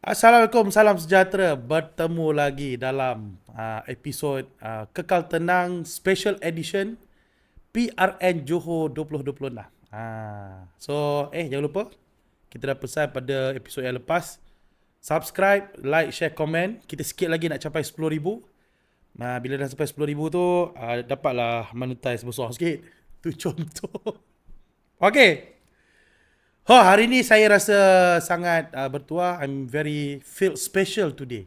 Assalamualaikum, salam sejahtera. Bertemu lagi dalam episod Kekal Tenang Special Edition PRN Johor 2026. Jangan lupa kita dah pesan pada episod yang lepas. Subscribe, like, share, komen. Kita sikit lagi nak capai 10,000. Bila dah sampai 10,000 tu dapatlah monetize besar sikit. Tu contoh. Okay. Hari ni saya rasa sangat bertuah. I'm very feel special today.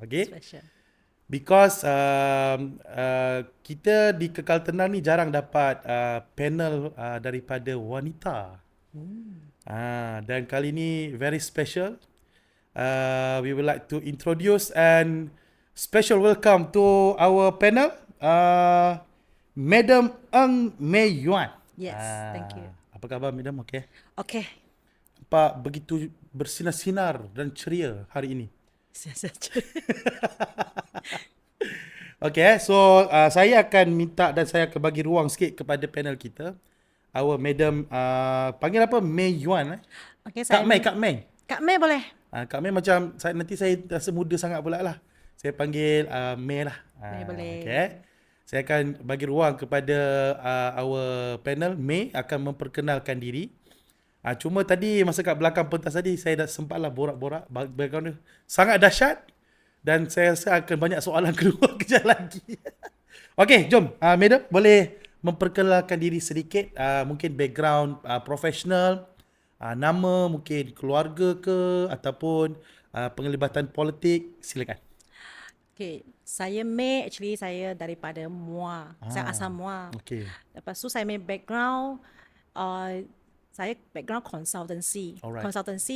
Okay. Special. Because kita di Kekal Tenang ni jarang dapat panel daripada wanita. Dan kali ni very special. We would like to introduce and special welcome to our panel, Madam Ng Mei Yuan. Yes, thank you. Apa khabar, Madam? Okay. Okay. Nampak begitu bersinar-sinar dan ceria hari ini. Okay, so saya akan minta dan saya akan bagi ruang sikit kepada panel kita. Our Madam, panggil apa? Mei Yuan. Okay, Kak Mei. Kak Mei boleh? Kak Mei macam, nanti saya rasa muda sangat pula lah. Saya panggil Mei lah. Mei boleh. Okay. Saya akan bagi ruang kepada our panel. Mei akan memperkenalkan diri. Cuma tadi masa kat belakang pentas tadi saya dah sempatlah borak-borak background dia sangat dahsyat dan saya rasa akan banyak soalan keluar kejap lagi. Okey, jom. Madam boleh memperkenalkan diri sedikit, mungkin background profesional, nama, mungkin keluarga ke ataupun penglibatan politik, silakan. Okay, saya Mei, actually saya daripada Muar. Saya asal Muar. Okey. Lepas tu saya main background, saya background consultancy. Alright.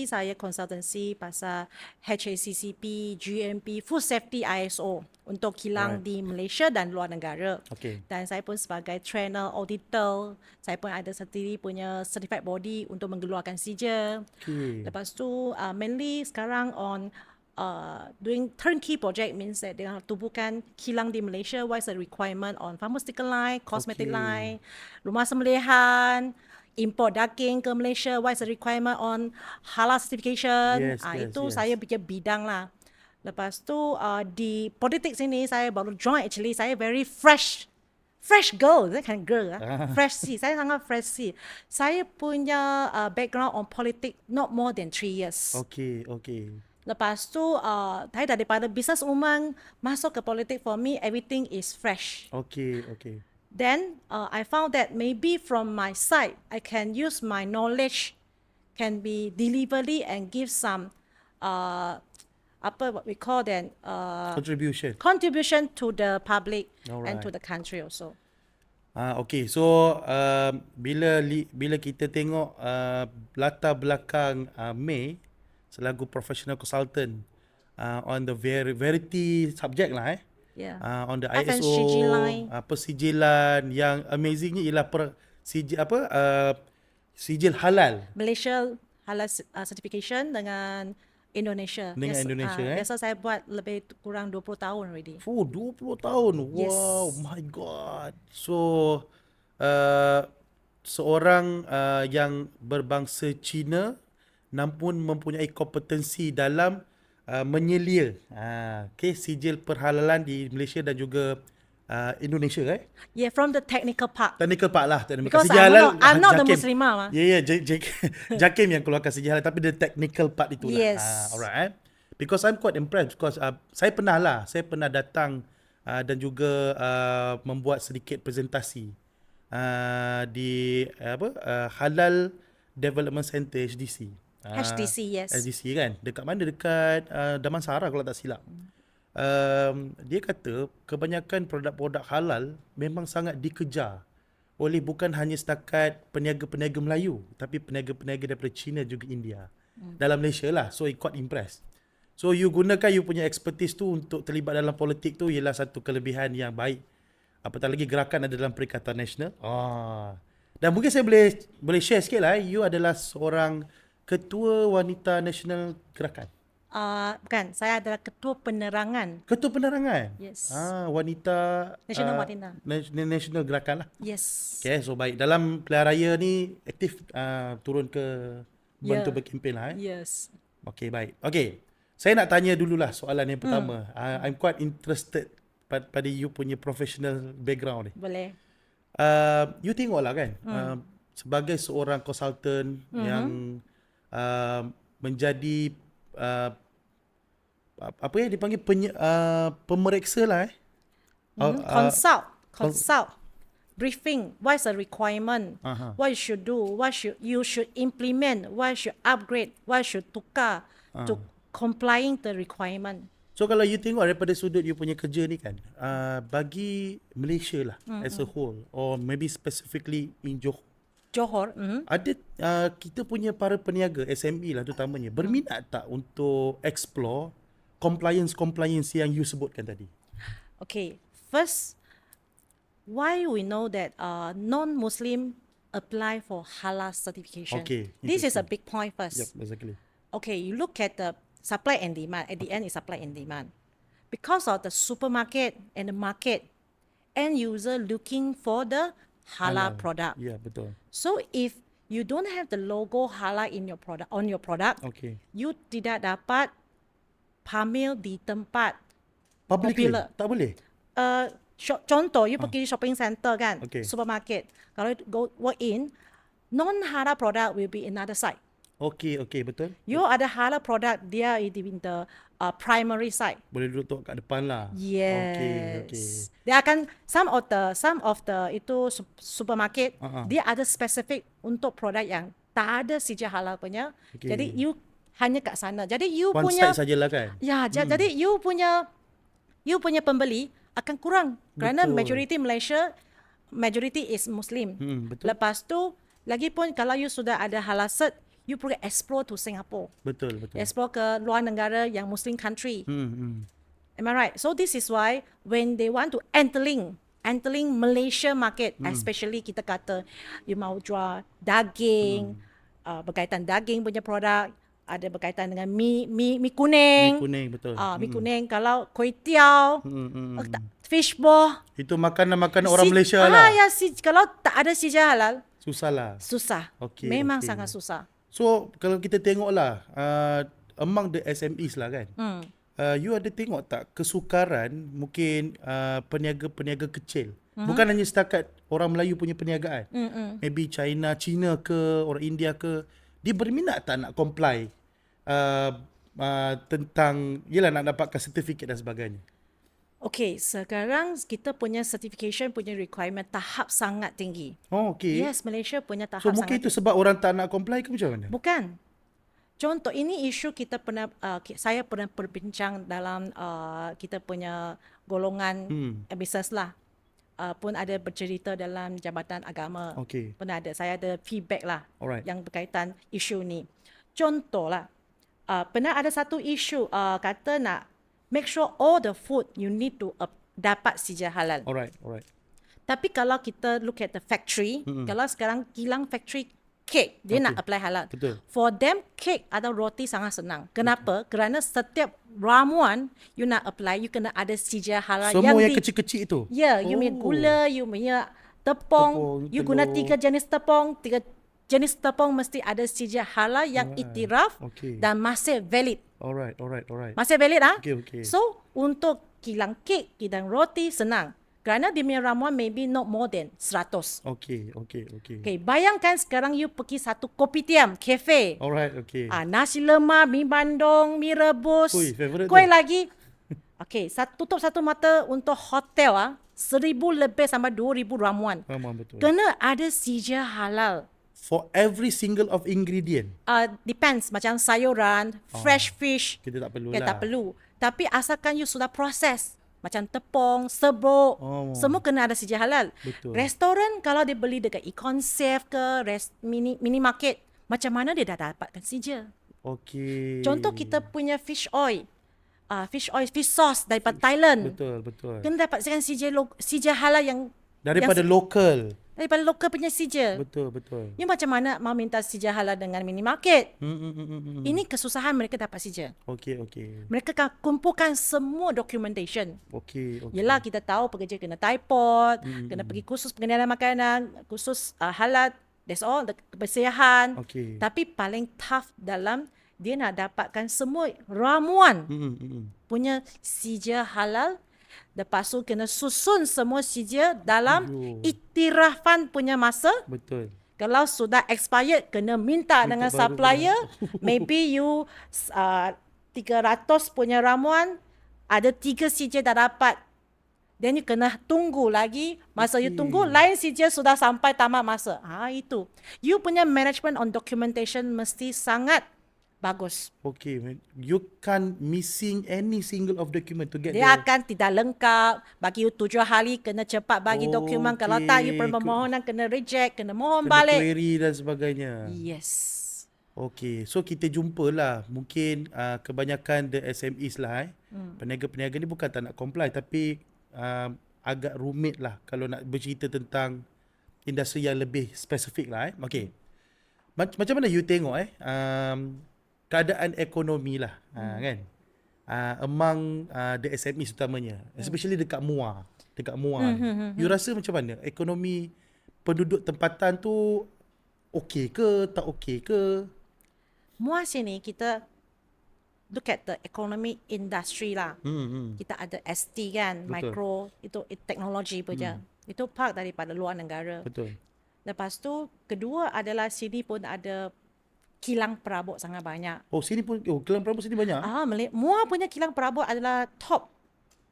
Saya consultancy pasal HACCP, GMP, Food Safety ISO untuk kilang Alright. di Malaysia dan luar negara. Okey. Dan saya pun sebagai trainer, auditor, saya pun ada sendiri punya certified body untuk mengeluarkan sijil. Okey. Lepas tu mainly sekarang on doing turnkey project, means that they have tubuhkan kilang di Malaysia. What is the requirement on pharmaceutical line, cosmetic line, rumah sembelihan, import daging ke Malaysia. What is the requirement on halal certification? Yes, Itu yes. saya bikin bidang lah. Lepas tu di politik sini saya baru join, actually saya very fresh girl, that kind of girl. Fresh sea, saya sangat fresh sea. Saya punya background on politik not more than 3 years. Okey. Lepas tu saya daripada businesswoman masuk ke politik, for me everything is fresh. Okey. Then I found that maybe from my side I can use my knowledge, can be delivery and give some what we call then contribution to the public. Alright. And to the country also. Okey. So bila kita tengok latar belakang Mei selaku professional consultant on the variety subject lah Yeah. on the FMCG ISO line. Persijilan yang amazingnya ialah sijil halal Malaysia halal certification dengan Indonesia. Indonesia. Biasa saya buat lebih kurang 20 tahun already. 20 tahun. Yes. Wow, my god. So seorang yang berbangsa Cina namun mempunyai kompetensi dalam menyelia sijil perhalalan di Malaysia dan juga Indonesia Yeah, from the technical part. Technical part lah. Because Sijil halal, I'm not the JAKIM. Muslimah lah. JAKIM yang keluarkan sijil halal, tapi the technical part itulah. Yes. Alright. Because I'm quite impressed because saya pernah datang dan juga membuat sedikit presentasi di Halal Development Center HDC. HDC, yes. HDC kan. Dekat mana? Dekat Damansara kalau tak silap. Dia kata kebanyakan produk-produk halal memang sangat dikejar oleh bukan hanya setakat peniaga-peniaga Melayu, tapi peniaga-peniaga daripada China juga India. Dalam Malaysia lah. So, I quite impressed. So, you gunakan you punya expertise tu untuk terlibat dalam politik tu ialah satu kelebihan yang baik. Apatah lagi gerakan ada dalam Perikatan Nasional. Dan mungkin saya boleh share sikit lah. You adalah seorang Ketua Wanita Nasional Gerakan. Bukan, saya adalah Ketua Penerangan. Ketua Penerangan? Yes. Wanita Nasional Wanita. Nasional Gerakan lah. Yes. Okay, so baik. Dalam pilihan raya ni aktif turun ke bantu berkempen lah. Yes. Okay, baik. Okay. Saya nak tanya dululah soalan yang pertama. I'm quite interested pada you punya professional background ni. Boleh. You tengoklah kan, sebagai seorang consultant yang menjadi apa yang dipanggil pemeriksa lah Consult. Briefing. What is the requirement? What you should do? What you should implement? What you should upgrade? What you should tukar to complying the requirement. So kalau you tengok daripada sudut you punya kerja ni kan, bagi Malaysia lah as a whole, or maybe specifically in Johor. ada kita punya para peniaga SME lah terutamanya berminat tak untuk explore compliance yang you sebutkan tadi? Okay, first, why we know that non-Muslim apply for halal certification? Okay, This is a big point first. Yep, exactly. Okay, you look at the supply and demand. At the end, it's supply and demand. Because of the supermarket and the market, end user looking for the halal product. Ya, betul. So if you don't have the logo halal in your product on your product, Okay. you tidak dapat pamil di tempat Publicly popular. tak boleh? Contoh, you pergi shopping center kan, Okay. supermarket. Kalau you go walk in, non-halal product will be another side. Okay, betul. You ada halal product, dia in the primary side. Boleh duduk kat depan lah. Yes. Okay. Dia akan some of the itu supermarket, dia ada specific untuk produk yang tak ada sijil halal punya. Okay. Jadi you hanya kat sana. Jadi you One punya side sajalah kan? ya, jadi you punya pembeli akan kurang kerana Betul. majority Malaysia majority is Muslim. Betul. Lepas tu lagipun kalau you sudah ada halal cert, you pergi explore to Singapore. Betul. Explore ke luar negara yang Muslim country. Hmm. Am I right? So this is why when they want to entering Malaysia market, especially kita kata you mau jual daging, berkaitan daging punya produk, ada berkaitan dengan mi kuning. Mi kuning, betul. Mi kuning. Kalau kuih tiaw, fish ball. Itu makanan orang Malaysia lah. Ya, kalau tak ada sijil halal, Susah lah. susah. Okey, Memang okey. sangat susah. So kalau kita tengoklah among the SMEs lah kan, you ada tengok tak kesukaran mungkin peniaga-peniaga kecil, bukan hanya setakat orang Melayu punya perniagaan, maybe China ke orang India ke, dia berminat tak nak comply tentang yelah nak dapatkan sertifikat dan sebagainya? Okay, sekarang kita punya certification punya requirement tahap sangat tinggi. Oh, okay. Yes, Malaysia punya tahap So sangat mungkin itu tinggi. sebab orang tak nak comply ke macam mana? Bukan. Contoh, ini isu kita pernah, saya pernah berbincang dalam kita punya golongan business lah. Pun ada bercerita dalam Jabatan Agama. Okay. Pernah ada, saya ada feedback lah. Alright. Yang berkaitan isu ni. Contoh lah, pernah ada satu isu kata nak make sure all the food you need to dapat sijil halal. Alright. Tapi kalau kita look at the factory, kalau sekarang kilang factory cake, dia nak apply halal. Betul. For them, cake atau roti sangat senang. Kenapa? Kerana setiap ramuan you nak apply, you kena ada sijil halal. Semua yang kecil-kecil itu? Ya, you punya gula, you punya tepung, you guna telur. 3 jenis tepung, 3 jenis tepung mesti ada sijil halal yang iktiraf Okay. dan masih valid. Alright. Masih valid ah? Okay. So, untuk kilang kek, kilang roti senang. Kerana dia punya ramuan maybe not more than 100. Okay. Okay, bayangkan sekarang you pergi satu kopitiam, cafe. Alright, okay. Nasi lemak, mi bandung, mi rebus, Ui, favourite kuih tu. lagi. Okay, tutup satu mata untuk hotel 1,000 lebih sampai 2,000 ramuan. Memang betul. Kena ada sijil halal. For every single of ingredient, Depends, macam sayuran, fresh fish. kita tak perlu Ya, lah. tak perlu. Tapi asalkan you sudah proses. Macam tepung, serbuk, semua kena ada sijil halal. Betul. Restoran kalau dia beli dekat Econ Safe ke minimarket, macam mana dia dah dapatkan sijil? Okay. Contoh kita punya fish fish sauce daripada Thailand. Betul. Kena dapatkan sijil halal yang Daripada lokal. daripada lokal punya sijil. Betul. You macam mana mau minta sijil halal dengan minimarket? Hmm. Ini kesusahan mereka dapat sijil. Okay. Mereka akan kumpulkan semua documentation. Okay. Yelah, kita tahu pekerja kena typod, kena pergi kursus pengenalan makanan, kursus halal, that's all, kebersihan. Okay. Tapi paling tough dalam dia nak dapatkan semua ramuan Hmm. punya sijil halal. Lepas tu kena susun semua sijil dalam Yo. iktirafan punya masa. Betul. Kalau sudah expired, kena minta dengan baru supplier. Maybe you 300 punya ramuan, ada 3 sijil dah dapat. Then you kena tunggu lagi. Masa you tunggu, lain sijil sudah sampai tamat masa. Itu. You punya management on documentation mesti sangat bagus. Okay, man. You can't missing any single of document to get Dia akan tidak lengkap. Bagi you 7 hari, kena cepat bagi dokumen. Kalau tak, you permohonan kena reject, kena mohon kena balik. query dan sebagainya. Yes. Okay, so kita jumpalah. Mungkin kebanyakan the SMEs lah peniaga-peniaga ni bukan tak nak comply, tapi agak rumit lah kalau nak bercerita tentang industri yang lebih spesifik lah Okay. Macam mana you tengok keadaan ekonomi lah kan among the SMEs utamanya, especially dekat MUA. You rasa macam mana ekonomi penduduk tempatan tu okey ke, tak okey ke? MUA sini kita look at the economy industry lah. Kita ada ST kan, Betul. micro, itu teknologi punya. Itu part daripada luar negara. Betul. Lepas tu, kedua adalah sini pun ada kilang perabot sangat banyak. Oh, sini pun kilang perabot sini banyak MUA punya kilang perabot adalah top.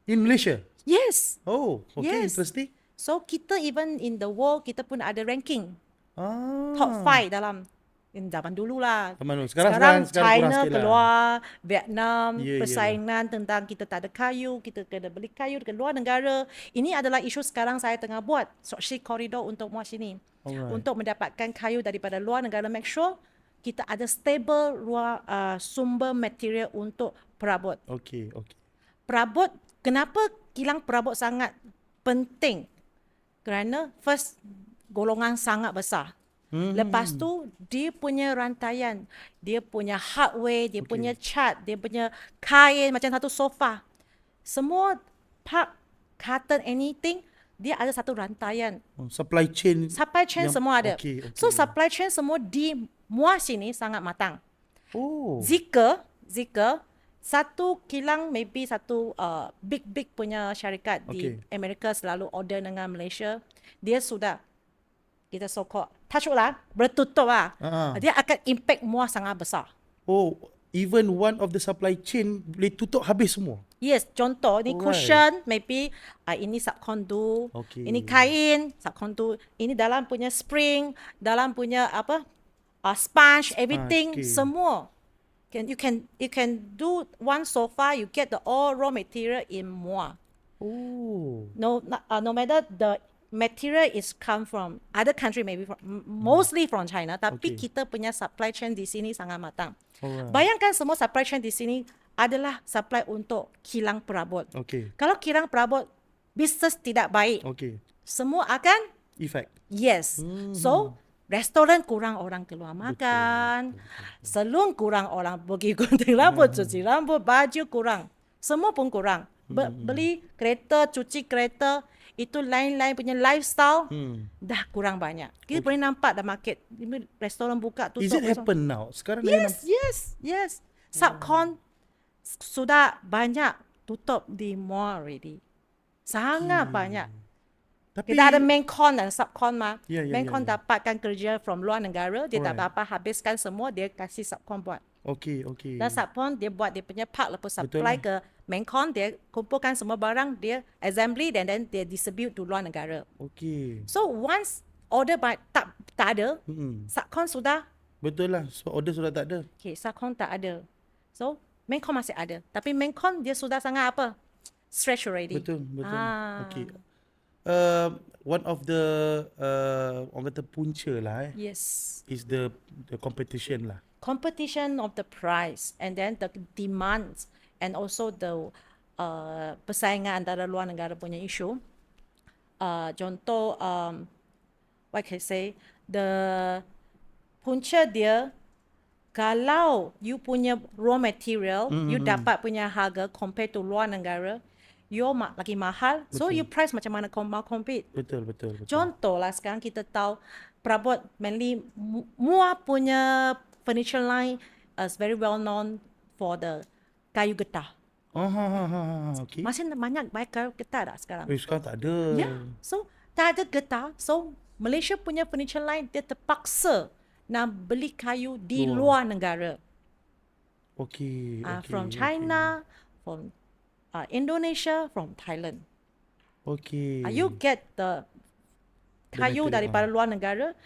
in Malaysia. Yes. Oh, okay, Yes. interesting. So kita even in the world, kita pun ada ranking. Ah. Top 5 dalam zaman dulu lah. Sekarang Sekarang kurang China sikit lah. keluar, Vietnam, Ya, persaingan tentang kita tak ada kayu, kita kena beli kayu dari luar negara. Ini adalah isu sekarang saya tengah buat, Sochi Corridor untuk MUA sini. Alright. Untuk mendapatkan kayu daripada luar negara, make sure kita ada stable sumber material untuk perabot. Okay. Perabot, kenapa kilang perabot sangat penting? Kerana first, golongan sangat besar. Lepas tu, dia punya rantaian, dia punya hardware, dia punya cat, dia punya kain, macam satu sofa. Semua part, carton, anything, dia ada satu rantaian. Supply chain. Supply chain yang- semua ada. okay. So, supply chain semua di MUA sini sangat matang. Oh. Zika, satu kilang maybe satu big punya syarikat di Amerika selalu order dengan Malaysia, dia sudah kita so-called touch wood lah, bertutup lah. Dia akan impact MUA sangat besar. Oh, even one of the supply chain boleh tutup habis semua. Yes, contoh ni Alright. cushion, maybe ini subcondu, Okay. ini kain, subcondu, ini dalam punya spring, dalam punya sponge, everything, Okay. semua. You can do one sofa, you get the all raw material in MUA. Oh. No matter the material is come from other country, maybe mostly from China, tapi Okay. kita punya supply chain di sini sangat matang. Alright. Bayangkan semua supply chain di sini adalah supply untuk kilang perabot. Okay. Kalau kilang perabot bisnes tidak baik, Okay. semua akan Effect. yes. So restoran kurang orang keluar makan, salon kurang orang pergi gunting rambut, cuci rambut, baju kurang, semua pun kurang. Beli kereta, cuci kereta, itu lain-lain punya lifestyle dah kurang banyak. Kita boleh nampak dah market, restoran buka tutup. Is it happen now? Sekarang dah Yes. Subcon sudah banyak tutup di mall already. Sangat banyak. Tapi Kita ada main con dan subcon mah. Ya, Main con ya. dapatkan kerja from luar negara, dia tak Alright. dapat habiskan semua, dia kasih subcon buat. Okay. Dan subcon dia buat dia punya part, lepas supply ke main con, dia kumpulkan semua barang, dia assembly dan then dia distribute to luar negara. Okay. So once order tak ada, subcon sudah Betul lah. So order sudah tak ada. okay, subcon tak ada. So main con masih ada, tapi main con dia sudah sangat stretch already. Betul. Ah. Okay. One of the orang kata punca lah Yes. is the competition lah. Competition of the price and then the demands and also the persaingan antara luar negara punya isu. Contoh, what can I say, the punca dia, kalau you punya raw material, you dapat punya harga compare to luar negara, you lagi mahal, so you price macam mana kau mau compete. Betul. Contoh lah, sekarang kita tahu perabot mainly MUA punya furniture line is very well known for the kayu getah. Okay. Masih banyak baik kayu getah tak sekarang? Sekarang tak ada. Yeah. So tak ada getah. So Malaysia punya furniture line dia terpaksa nak beli kayu di luar negara. Okay. From China, from Indonesia, from Thailand. Okay. You get the kayu material, daripada luar negara.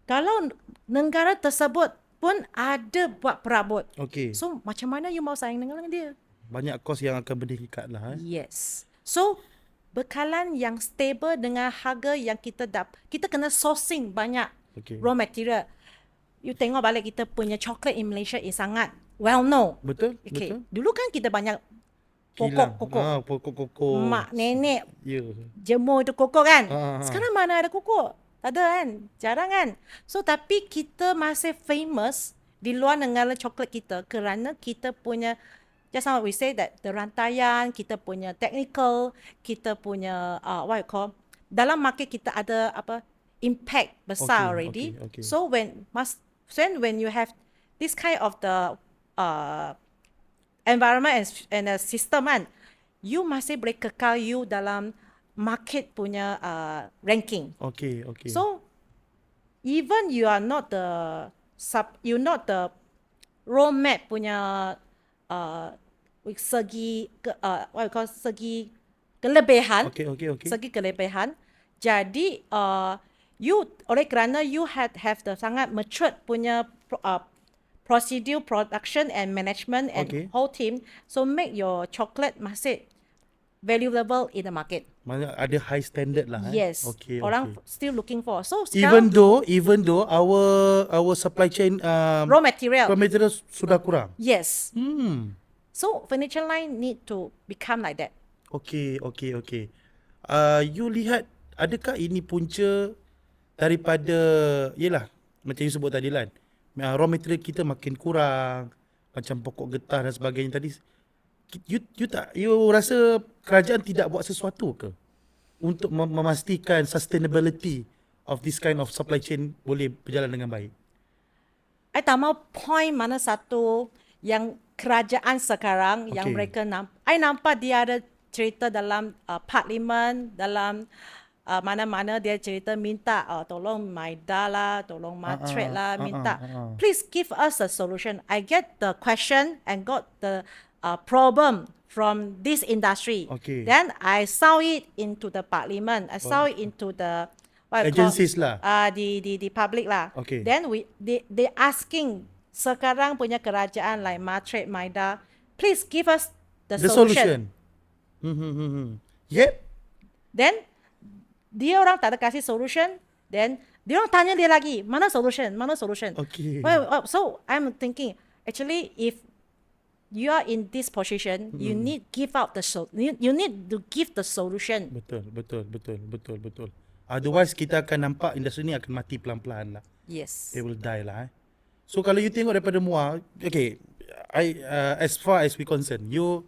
Kalau negara tersebut pun ada buat perabot. Okay. So macam mana you mau saing dengan dia? Banyak kos yang akan berdirikat lah. Yes. So bekalan yang stable dengan harga yang kita kena sourcing banyak raw material. You tengok balik kita punya chocolate in Malaysia is sangat well known. Betul? Okay. Betul. Dulu kan kita banyak Kilang. kokok. Pokok-kokok. Mak, nenek Ya. jemur itu kokok kan. Ah. Sekarang mana ada kokok? Tak ada kan? Jarang kan? So tapi kita masih famous di luar negara coklat kita kerana kita punya, just now we say that the rantaian, kita punya technical, kita punya what you call, dalam market kita ada impact besar already. Okay. So when you have this kind of the environment and a system kan, you masih boleh kekal you dalam market punya ranking. Okay. So even you are not the raw mat punya segi segi kelebihan. Okay. Segi kelebihan. Jadi you oleh kerana you have the sangat matured punya procedure, production and management and whole team, so make your chocolate masih valuable in the market. Maksudnya ada high standard lah. Yes. Okay. Orang still looking for. So even though our supply chain raw material sudah kurang. Yes. So furniture line need to become like that. Okay. You lihat adakah ini punca daripada, yelah macam you sebut tadi kan, raw material kita makin kurang, macam pokok getah dan sebagainya tadi. You rasa kerajaan tidak buat sesuatu ke untuk memastikan sustainability of this kind of supply chain boleh berjalan dengan baik? I tak mau point mana satu yang kerajaan sekarang yang mereka I nampak dia ada cerita dalam parlimen, dalam mana-mana dia cerita minta tolong Maida lah, tolong Matret lah, minta please give us a solution. I get the question and got the problem from this industry. Okay. Then I saw it into the parliament. I saw it into the agencies lah. The public lah. Okay. Then they asking sekarang punya kerajaan like Matret, Maida, please give us the solution. Yep. Then dia orang tak ada kasih solution, then dia orang tanya dia lagi, mana solution? Okay. So I'm thinking, actually if you are in this position, you need you need to give the solution. Betul. Otherwise kita akan nampak industri ni akan mati pelan-pelan lah. Yes. They will die lah. So kalau you tengok daripada MUA, okay, as far as we concern, you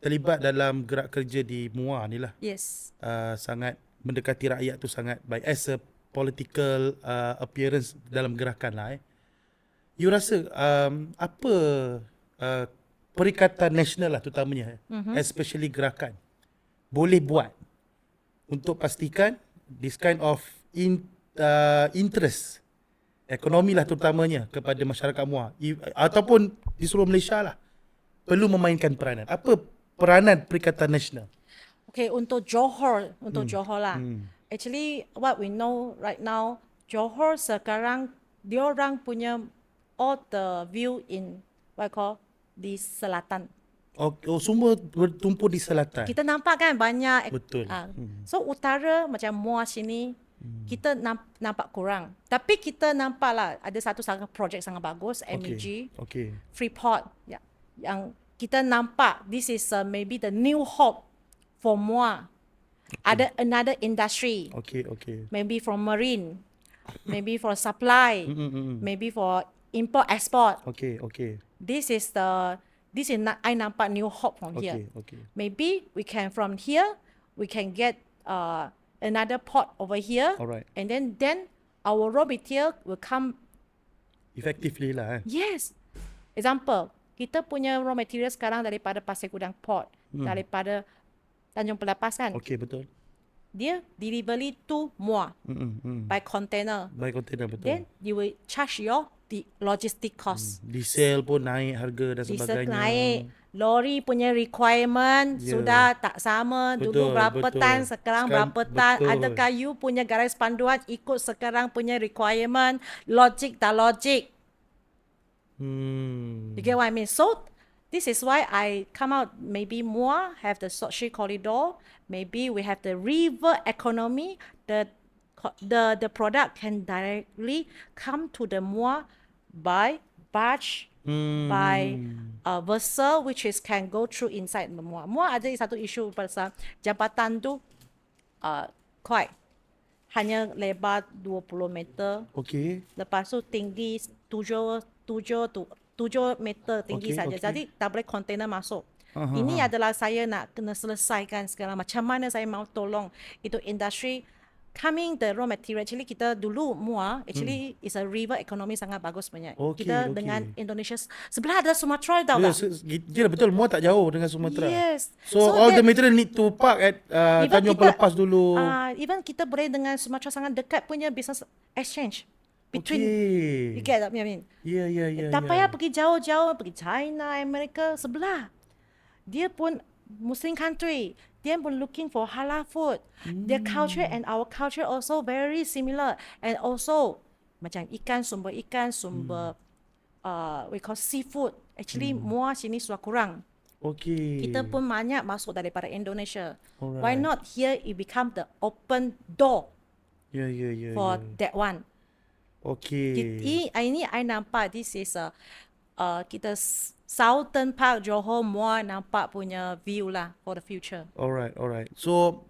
terlibat dalam gerak kerja di MUA ni lah. Yes. Sangat mendekati rakyat tu sangat baik as a political appearance dalam gerakan lah. You rasa apa Perikatan Nasional lah terutamanya, especially gerakan, boleh buat untuk pastikan this kind of interest ekonomi lah terutamanya kepada masyarakat MUA ataupun di seluruh Malaysia lah perlu memainkan peranan. Apa peranan Perikatan Nasional? Okay, untuk Johor lah. Actually, what we know right now, Johor sekarang diorang punya all the view in what I call di selatan. Oh, semua bertumpul di selatan. Kita nampak kan banyak. Betul. So utara macam MUA sini, kita nampak kurang. Tapi kita nampak lah ada satu sangat projek sangat bagus, MEG, Freeport, yang kita nampak this is maybe the new hope for MUA. Ada another industry. Maybe from marine, maybe for supply, maybe for import export. This is I nampak new hope from here. Maybe we can from here we can get another port over here. And then our raw material will come effectively lah. Yes. Example, kita punya raw material sekarang daripada Pasir Gudang Port, daripada Tanjung Pelepas kan. Okay, betul. Dia delivery to Muar by container. By container, betul. Then you will charge the logistic cost. Diesel pun naik harga dan Diesel sebagainya. naik, lori punya requirement sudah tak sama. Dulu Betul, berapa betul. tan, sekarang berapa tan. betul. Adakah you punya garis panduan ikut sekarang punya requirement? Logik tak logik? You get what I mean? So this is why I come out, maybe more have the Short Sea Corridor, maybe we have the river economy, the product can directly come to the Muar by barge, by vessel, which is can go through inside the Muar. Muar ada satu isu pasal jambatan tu quite hanya lebar 20 meter. Okay. Lepas tu tinggi 7 meter tinggi saja. Okay. Jadi tak boleh kontainer masuk. Ini adalah saya nak kena selesaikan sekarang. Macam mana saya mau tolong itu industri coming the raw material. Actually kita dulu Muar actually is a river economy sangat bagus punya. Kita dengan Indonesia sebelah ada Sumatera tau tak? Ya, betul. Muar tak jauh dengan Sumatera. Yes. So all the material need to park at Tanjung Pelepas dulu. Even kita boleh dengan Sumatera sangat dekat punya business exchange. Between, you Okay. get what I mean? Ya. Tak payah pergi jauh-jauh, pergi China, Amerika, sebelah. Dia pun Muslim country. Dia pun looking for halal food. Their culture and our culture also very similar. And also, macam sumber ikan, sumber, we call seafood. Actually, Muar sini sudah kurang. Okay. Kita pun banyak masuk daripada Indonesia. Alright. Why not here it become the open door Ya. for that one? Okay. Ini I nampak this is kita Southern Park Johor Muar nampak punya view lah for the future. Alright. So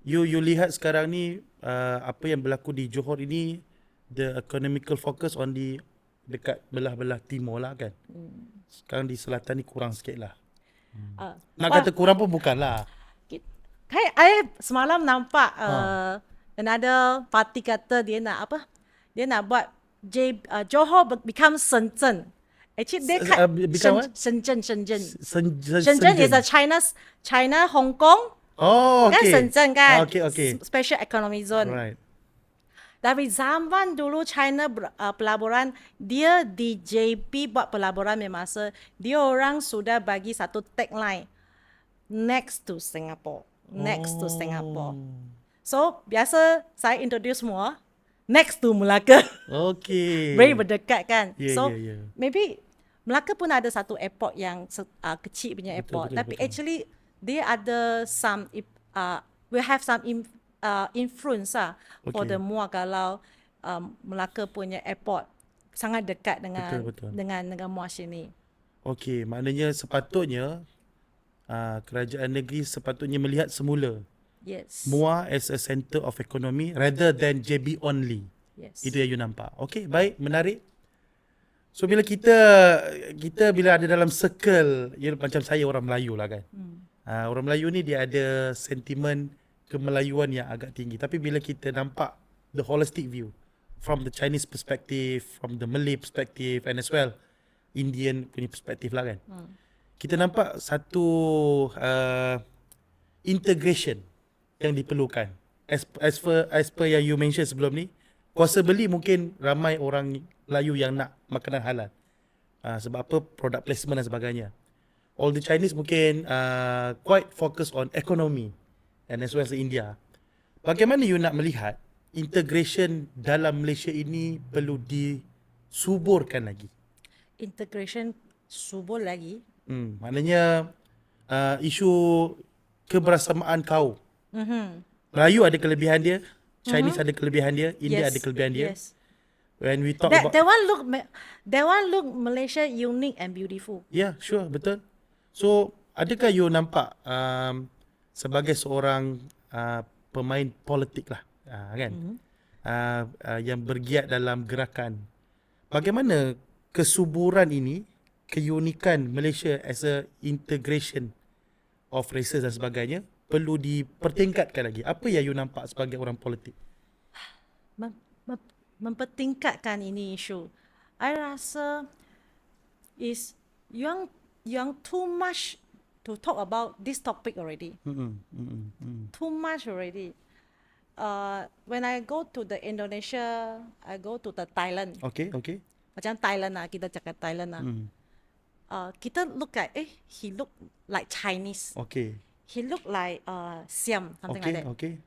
you lihat sekarang ni apa yang berlaku di Johor ini, the economical focus on di dekat belah-belah timur lah kan. Sekarang di selatan ni kurang sikit lah. Nak kata kurang pun bukan lah. I semalam nampak another party kata dia nak apa? Dia nak buat Johor become Shenzhen. Actually, they become what? Shenzhen. Shenzhen is a China, Hong Kong. Oh, okay. Kan Shenzhen kan. Okay. Special Economic Zone. Right. Tapi zaman dulu China pelaburan, dia di JP buat pelaburan masa dia orang sudah bagi satu tagline next to Singapore. So, biasa saya introduce semua next to Melaka. Okay. Very berdekat kan. Yeah. Maybe Melaka pun ada satu airport yang kecil punya airport. Betul. Tapi actually dia ada some we have some influence for the Muar kalau Melaka punya airport sangat dekat dengan Betul. dengan Muar sini. Okay, maknanya sepatutnya kerajaan negeri sepatutnya melihat semula Yes. Muar as a center of economy rather than JB only. Yes. Itu yang you nampak. Okay, baik, menarik. So bila kita bila ada dalam circle, macam saya orang Melayu lah kan. Orang Melayu ni dia ada sentimen kemelayuan yang agak tinggi. Tapi bila kita nampak the holistic view from the Chinese perspective, from the Malay perspective and as well Indian punya perspektif lah kan. Kita nampak satu integration yang diperlukan. As per yang you mention sebelum ni, kuasa beli mungkin ramai orang Melayu yang nak makanan halal. Sebab apa? Product placement dan sebagainya. All the Chinese mungkin quite focus on economy and as well as India. Bagaimana you nak melihat integration dalam Malaysia ini perlu disuburkan lagi? Integration subur lagi. Maknanya isu kebersamaan kaum. Melayu ada kelebihan dia, Chinese ada kelebihan dia, India ada kelebihan dia. Yes. When we talk That about one look Malaysia unique and beautiful. yeah, sure, betul. So, adakah you nampak sebagai seorang pemain politik lah, kan? Yang bergiat dalam gerakan. Bagaimana kesuburan ini, keunikan Malaysia as a integration of races dan sebagainya perlu dipertingkatkan lagi. Apa yang you nampak sebagai orang politik? Mempertingkatkan ini isu. I rasa is yang too much to talk about this topic already. Too much already. When I go to the Indonesia, I go to the Thailand. Okay. Macam Thailand lah, kita cakap Thailand lah. Kita look at, he look like Chinese. Okay. He look like Siam, something like that. Okay.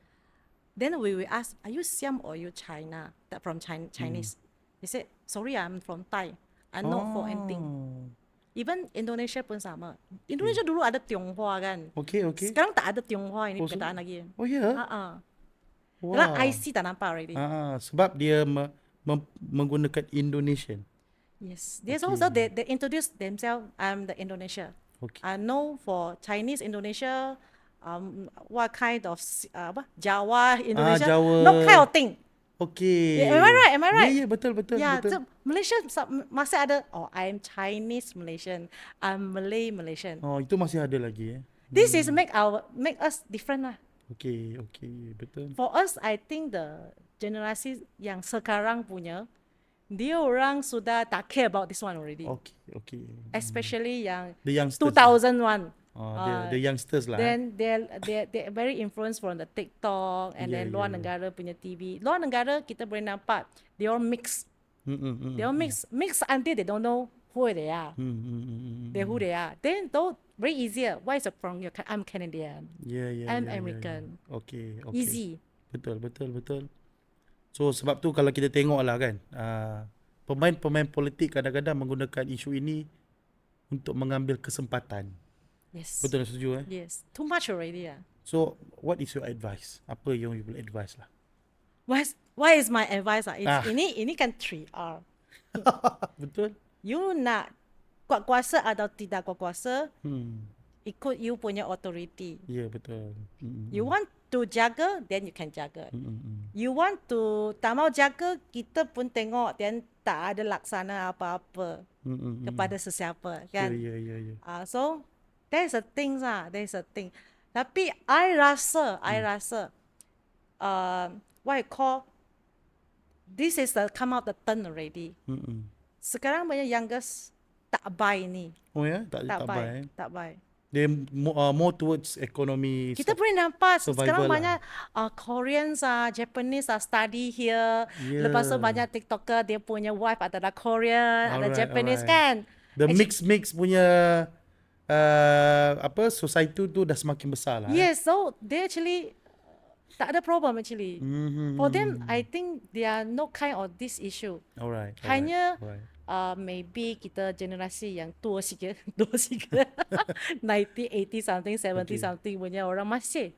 Then we will ask, are you Siam or you China? That from Chinese. He said, sorry, I'm from Thai. I'm not for anything. Even Indonesia pun sama. Indonesia dulu ada Tionghoa kan. Okay. Sekarang tak ada Tionghoa ini perkataan lagi. Oh ya? Sekarang IC tak nampak already. Sebab dia menggunakan Indonesian. Yes. There's also they introduce themselves, I'm the Indonesia. Okay. I know for Chinese Indonesia, what kind of Jawa Indonesia, Jawa. no kind of thing. Okay. Am I right? Yeah, betul. Yeah, so Malaysia masih ada. Oh, I'm Chinese Malaysian. I'm Malay Malaysian. Oh, itu masih ada lagi This is make us different lah. Okay, betul. For us, I think the generasi yang sekarang punya, dia orang sudah tak care about this one already. Okay. Especially yang The youngsters. 2001. The youngsters lah. Then they're very influenced from the TikTok and then luar negara punya TV. Luar negara kita boleh nampak they all mix. They all mix until they don't know who they are. They who they are. Then though very easier. Why is it from your? I'm Canadian. I'm American. Okay. Easy. Betul. So sebab tu kalau kita tengok lah kan, pemain politik kadang-kadang menggunakan isu ini untuk mengambil kesempatan. Yes. Betul, setuju Yes. Too much already So what is your advice? Apa yang you will advise lah? Why is my advice Ini kan 3R. Betul. You nak kuasa atau tidak kuasa, ikut you punya authority. Ya, betul. You want to jaga, then you can jaga. You want to tak mau jaga, kita pun tengok dan tak ada laksana apa-apa kepada sesiapa kan. Ya. So there's a thing Tapi I rasa what I call this is the come out the turn already. Sekarang banyak youngest tak buy ni. Oh ya, tak buy. They more towards economy. Kita boleh nampak sekarang lah. banyak Koreans Japanese study here. Lepas tu banyak TikToker dia punya wife adalah Korean, ada Japanese kan. The mix punya society tu dah semakin besar lah. Yes, so they actually tak ada problem actually. For them, I think they are no kind of this issue. Alright. Hanya maybe kita generasi yang tua sikit 90, 80 something, 70 something punya orang masih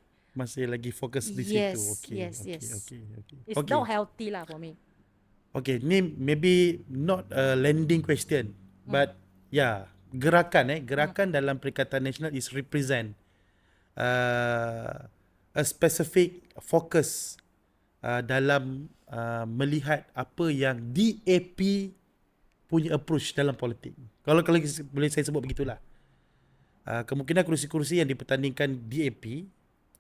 lagi fokus di situ. Yes. Okay. It's not healthy lah for me. Okay, ni maybe not a landing question, but gerakan dalam Perikatan Nasional is represent a specific focus dalam melihat apa yang DAP punya approach dalam politik. Kalau boleh saya sebut begitulah. Kemungkinan kursi-kursi yang dipertandingkan DAP,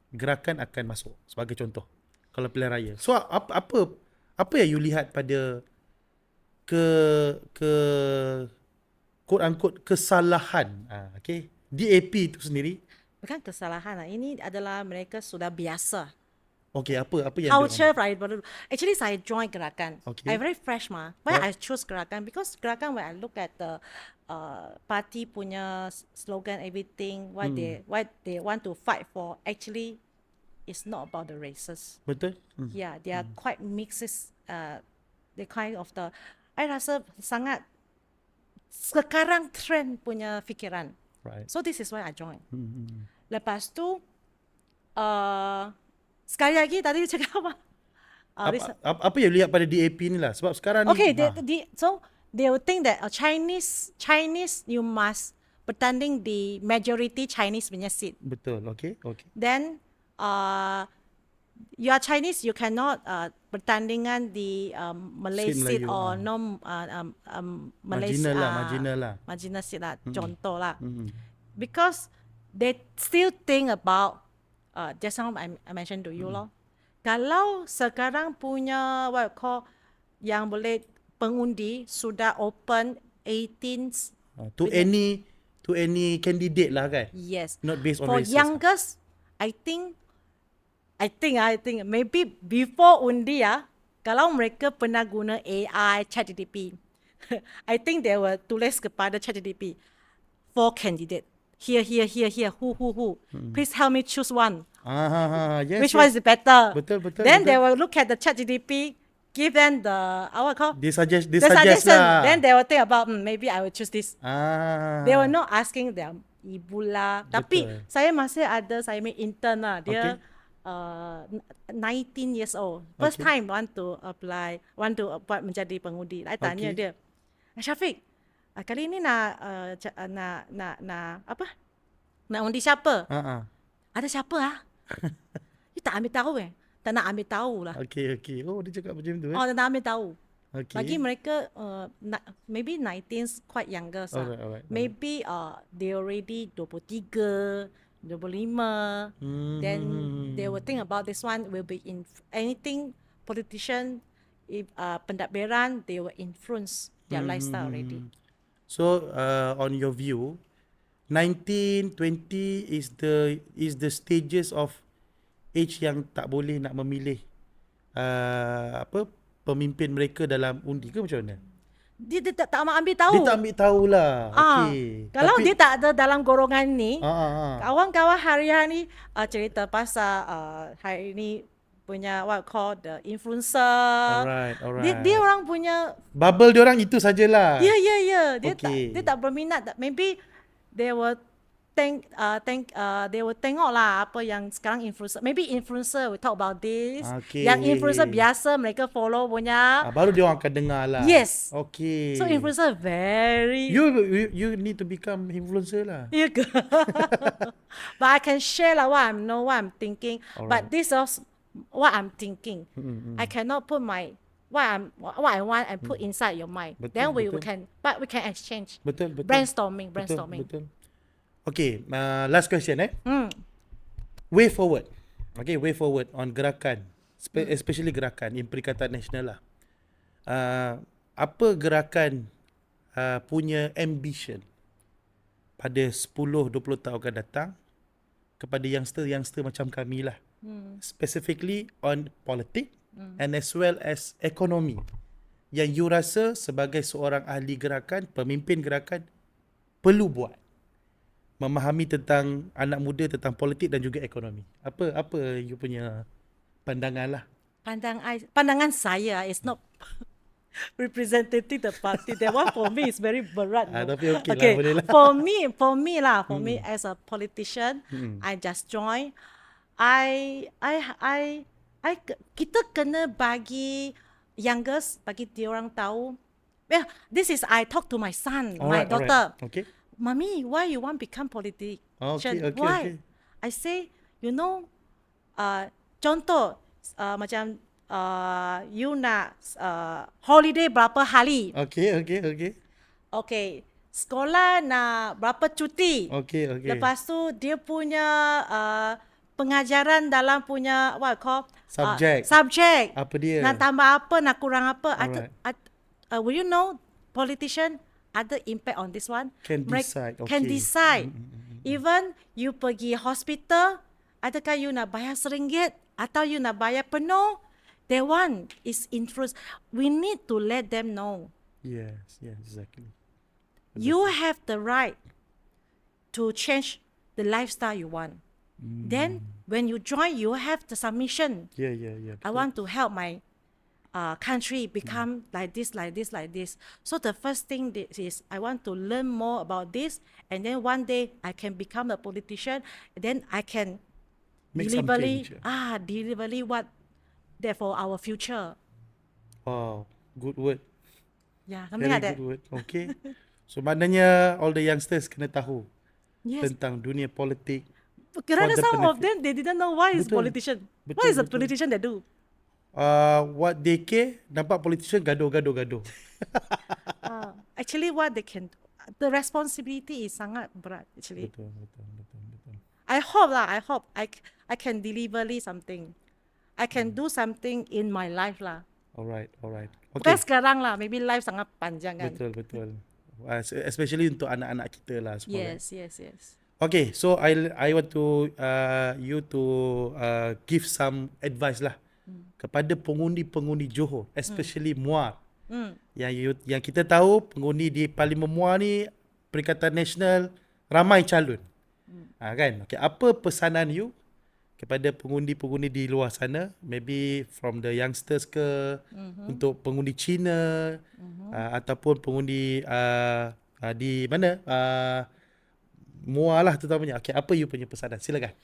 gerakan akan masuk sebagai contoh kalau pilihan raya. So apa yang you lihat pada quote unquote kesalahan DAP itu sendiri? Bukan kesalahan lah. Ini adalah mereka sudah biasa. Okay, apa yang culture baru. Actually saya join gerakan. Okay. I very fresh Why I choose gerakan? Because gerakan when I look at the party punya slogan, everything, what they want to fight for, actually it's not about the races. Betul. Yeah, they are quite mixes. They kind of the. I rasa sangat sekarang trend punya fikiran. Right. So this is why I join. Lepas tu, sekali lagi tadi cakap apa? Apa yang lihat pada DAP ni lah, sebab sekarang ni so they will think that Chinese you must bertanding di majority Chinese punya seat. Betul. Okay. Then you are Chinese, you cannot bertandingan di Malay seat or non Malaysia marginal seat lah, contoh lah. Because they still think about just now I mentioned to you loh. Kalau sekarang punya what call yang boleh pengundi sudah open 18 To any candidate lah kan. Yes. Not based on For races. youngest, I think maybe before undi kalau mereka pernah guna AI, ChatGPT, I think they will tulis kepada ChatGPT 4 candidate. Here, who. Please help me choose one. Yes. Which one is better? Betul. Then they will look at the ChatGPT, give them the what call They suggest the lah. suggestion. Then they will think about maybe I will choose this. They were not asking their ibu lah. Tapi Betul. saya masih ada, saya punya intern lah. Dia Okay. 19 years old. First Okay. time want to buat menjadi pengundi. I tanya Okay. dia, Syafiq, kali ini nak apa? Nak undi siapa? Ada siapa You tak ambil tahu Tak nak ambil tahu lah. Okay. Oh, dia cakap macam tu Oh, tak nak ambil tahu. Okay. Bagi mereka maybe 19 quite younger Alright. Maybe they already 23, 25. Then they will think about this one will be in anything politician if pentadbiran they will influence their lifestyle already. So, on your view, 19, 20 is the stages of age yang tak boleh nak memilih pemimpin mereka dalam undi ke macam mana? Dia tak mau ambil tahu. Dia tak ambil tahulah. Okay. Kalau dia tak ada dalam golongan ni, kawan-kawan hari-hari cerita pasal hari ni punya what call the influencer. Alright. Dia orang punya bubble dia orang itu sajalah. Ya. Dia Okay. tak berminat. Maybe they will they will tengok lah apa yang sekarang influencer. Maybe influencer will talk about this. Okay. Yang influencer biasa mereka follow punya. Baru dia orang akan dengar lah. Yes. Okay. So influencer very. You need to become influencer lah. Ya ke? But I can share lah what I'm thinking. But this is what I'm thinking. I cannot put my what I want and put inside your mind. Betul, Then we betul. can exchange. Betul. Brainstorming. Betul. Okay, last question Way forward. Okay, way forward on gerakan, especially gerakan in Perikatan Nasional lah. Apa gerakan punya ambition pada 10-20 tahun akan datang kepada youngster macam kami lah. Specifically on politik and as well as ekonomi. Yang you rasa sebagai seorang ahli gerakan, pemimpin gerakan perlu buat. Memahami tentang anak muda, tentang politik dan juga ekonomi. Apa you punya pandangan lah? Pandangan saya is not representative the party. That one for me is very berat. Tapi okay lah, boleh lah. For me as a politician, I just join. Kita kena bagi youngest, bagi dia orang tahu. Yeah, this is I talk to my son, my daughter. Alright. Okay. Mommy, why you want become politician? Okay. Why? I say, contoh macam you nak holiday berapa hari? Okay. Sekolah nak berapa cuti? Okay. Lepas tu dia punya pengajaran dalam punya what call subject. Apa dia? Nak tambah apa, nak kurang apa? Will you know politician ada impact on this one? Can decide. Can decide. Even you pergi hospital, adakah you nak bayar RM1 atau you nak bayar penuh? That one is influence. We need to let them know. Yes, exactly. You have the right to change the lifestyle you want. Then when you join, you have the submission. Yeah. I want to help my country become like this. So the first thing is I want to learn more about this, and then one day I can become a politician, and then I can Make some change. deliberately what there for our future. Wow, good word. Yeah, something Very like that. good word. Okay. So maknanya all the youngsters kena tahu Yes. tentang dunia politik. Kerana for the some of benefit. them they didn't know why is Betul. politician. Betul, What is a betul. politician that do? What they care, nampak politician gaduh. Actually, what they can, the responsibility is sangat berat. Actually, Betul. I hope I can deliberately something. I can do something in my life lah. Alright. Bukan Okay. sekarang lah, maybe life sangat panjang kan. Betul. Especially untuk anak-anak kita lah semua. Kan? Yes. Okay, so I want to you to give some advice lah kepada pengundi-pengundi Johor, especially Muar. Yang kita tahu pengundi di Parlimen Muar ni Perikatan Nasional ramai calon. Kan? Okay, apa pesanan you kepada pengundi-pengundi di luar sana, maybe from the youngsters ke, untuk pengundi Cina, ataupun pengundi di mana, Muar lah terutamanya. Okay, apa you punya pesanan? Silakan.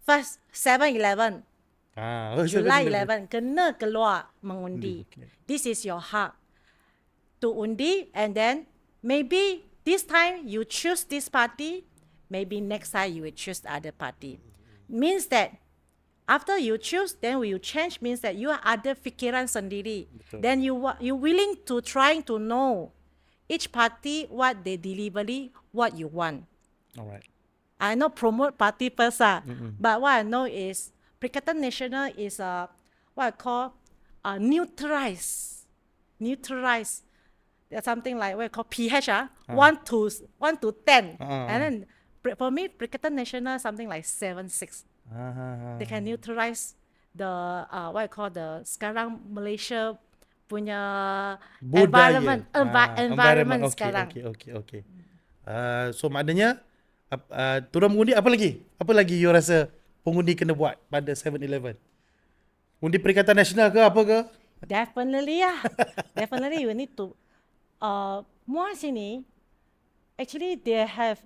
First, 7-Eleven, July 7-Eleven. 11, kena keluar mengundi. Okay. This is your hak to undi, and then maybe this time you choose this party, maybe next time you will choose the other party. Means that after you choose, then will you change, means that you ada fikiran sendiri. Betul. Then you willing to trying to know each party what they delivery, what you want. Alright. I know promote party first, but what I know is Perikatan Nasional is what I call neutralize. There's something like what I call PH 1 to 10, and then for me Perikatan Nasional something like 7-6. They can neutralize the what I call the sekarang Malaysia punya environment Okay, sekarang. Okay. So maknanya turun mengundi, apa lagi you rasa pengundi kena buat pada 7-Eleven? Undi Perikatan Nasional ke apa ke? Definitely Definitely you need to Muar sini actually they have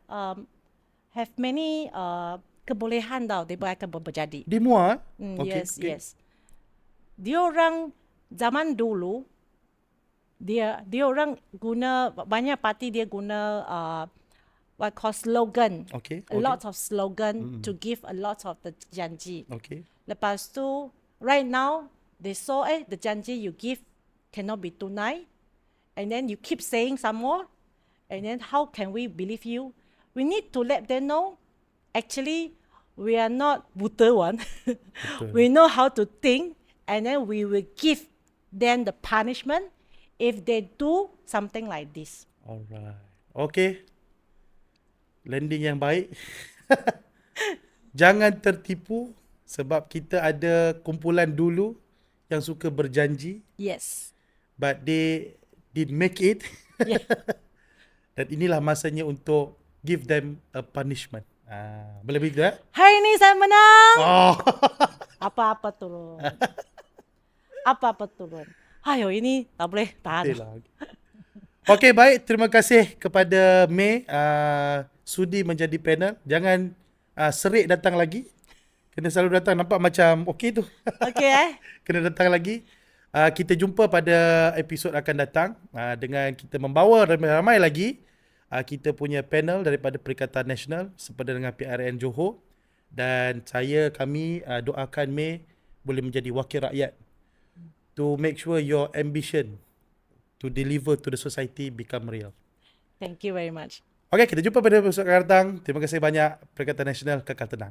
many kebolehan tau dia akan berjadi. Di Muar? Yes. Dia orang zaman dulu dia orang guna banyak parti, dia guna what call slogan. A lot of slogan to give a lot of the janji. Lepas tu right now they saw the janji you give cannot be tunai, and then you keep saying some more, and then how can we believe you? We need to let them know actually we are not buta one. We know how to think, and then we will give them the punishment if they do something like this. Alright. Okay. Landing yang baik. Jangan tertipu sebab kita ada kumpulan dulu yang suka berjanji. Yes. But they did make it. Yeah. Dan inilah masanya untuk give them a punishment. Boleh begitu tak? Hari ni saya menang. Oh. Apa-apa turun. Apa-apa turun. Ayo ini tak boleh tahan. Okay, baik. Terima kasih kepada May sudi menjadi panel. Jangan serik datang lagi. Kena selalu datang, nampak macam okey tu. Okay Kena datang lagi. Kita jumpa pada episod akan datang dengan kita membawa ramai-ramai lagi kita punya panel daripada Perikatan Nasional sepada dengan PRN Johor, dan kami doakan May boleh menjadi wakil rakyat to make sure your ambition to deliver to the society become real. Thank you very much. Okay, kita jumpa pada episod akan datang. Terima kasih banyak. Perikatan Nasional kekal tenang.